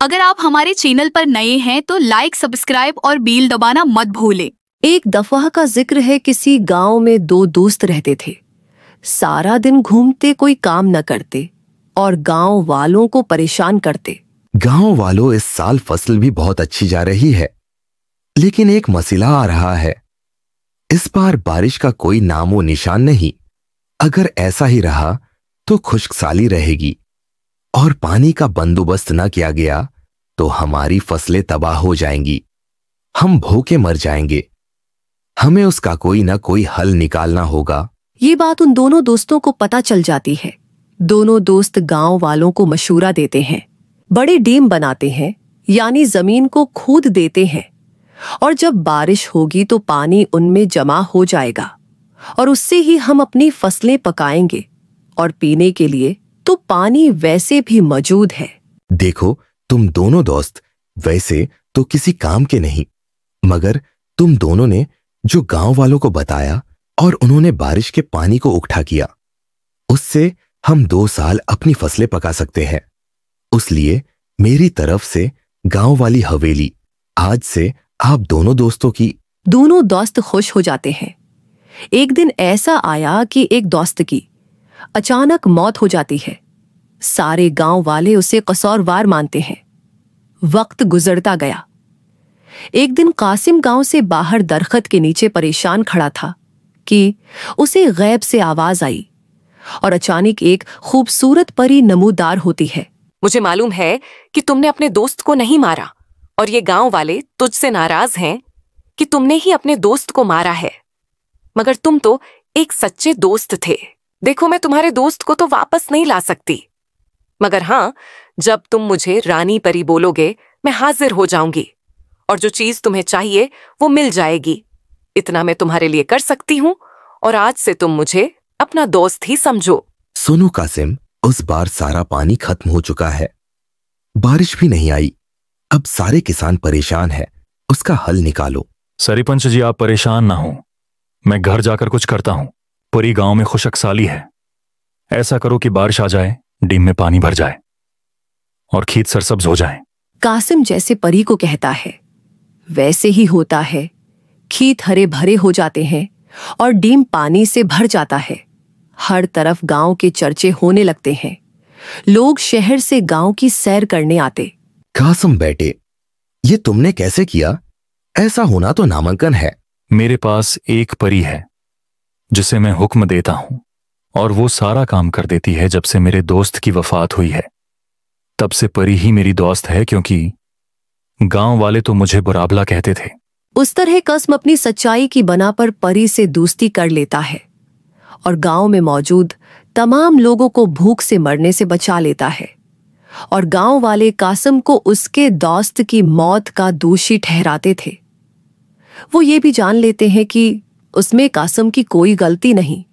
अगर आप हमारे चैनल पर नए हैं तो लाइक, सब्सक्राइब और बेल दबाना मत भूलें। एक दफा का जिक्र है, किसी गांव में दो दोस्त रहते थे। सारा दिन घूमते, कोई काम न करते और गांव वालों को परेशान करते। गांव वालों, इस साल फसल भी बहुत अच्छी जा रही है, लेकिन एक मसला आ रहा है। इस बार बारिश का कोई नामो निशान नहीं। अगर ऐसा ही रहा तो खुश्कसाली रहेगी और पानी का बंदोबस्त न किया गया तो हमारी फसलें तबाह हो जाएंगी। हम भूखे मर जाएंगे। हमें उसका कोई ना कोई हल निकालना होगा। ये बात उन दोनों दोस्तों को पता चल जाती है। दोनों दोस्त गांव वालों को मशूरा देते हैं, बड़े डैम बनाते हैं, यानी जमीन को खोद देते हैं, और जब बारिश होगी तो पानी उनमें जमा हो जाएगा और उससे ही हम अपनी फसलें पकाएंगे। और पीने के लिए तो पानी वैसे भी मौजूद है। देखो, तुम दोनों दोस्त वैसे तो किसी काम के नहीं, मगर तुम दोनों ने जो गांव वालों को बताया और उन्होंने बारिश के पानी को इकट्ठा किया, उससे हम 2 साल अपनी फसलें पका सकते हैं। उसलिए मेरी तरफ से गांव वाली हवेली आज से आप दोनों दोस्तों की। दोनों दोस्त खुश हो जाते हैं। एक दिन ऐसा आया कि एक दोस्त की अचानक मौत हो जाती है। सारे गांव वाले उसे कसूरवार मानते हैं। वक्त गुजरता गया। एक दिन कासिम गांव से बाहर दरख्त के नीचे परेशान खड़ा था कि उसे गैब से आवाज आई और अचानक एक खूबसूरत परी नमूदार होती है। मुझे मालूम है कि तुमने अपने दोस्त को नहीं मारा और ये गांव वाले तुझसे नाराज हैं कि तुमने ही अपने दोस्त को मारा है, मगर तुम तो एक सच्चे दोस्त थे। देखो, मैं तुम्हारे दोस्त को तो वापस नहीं ला सकती, मगर हाँ, जब तुम मुझे रानी परी बोलोगे मैं हाजिर हो जाऊंगी और जो चीज तुम्हें चाहिए वो मिल जाएगी। इतना मैं तुम्हारे लिए कर सकती हूँ और आज से तुम मुझे अपना दोस्त ही समझो। सुनो कासिम, उस बार सारा पानी खत्म हो चुका है, बारिश भी नहीं आई। अब सारे किसान परेशान हैं, उसका हल निकालो। सरपंच जी, आप परेशान ना हो, मैं घर जाकर कुछ करता हूं। पूरी गांव में खुशकसाली है। ऐसा करो कि बारिश आ जाए, डैम में पानी भर जाए और खेत सरसब्ज हो जाए। कासिम जैसे परी को कहता है वैसे ही होता है। खेत हरे भरे हो जाते हैं और डैम पानी से भर जाता है। हर तरफ गांव के चर्चे होने लगते हैं। लोग शहर से गांव की सैर करने आते। कासिम बेटे, ये तुमने कैसे किया? ऐसा होना तो नामुमकिन है। मेरे पास एक परी है जिसे मैं हुक्म देता हूं और वो सारा काम कर देती है। जब से मेरे दोस्त की वफात हुई है तब से परी ही मेरी दोस्त है, क्योंकि गांव वाले तो मुझे बुराबला कहते थे। उस तरह कासिम अपनी सच्चाई की बना पर परी से दोस्ती कर लेता है और गांव में मौजूद तमाम लोगों को भूख से मरने से बचा लेता है। और गांव वाले कासिम को उसके दोस्त की मौत का दोषी ठहराते थे। वो ये भी जान लेते हैं कि उसमें कासिम की कोई गलती नहीं।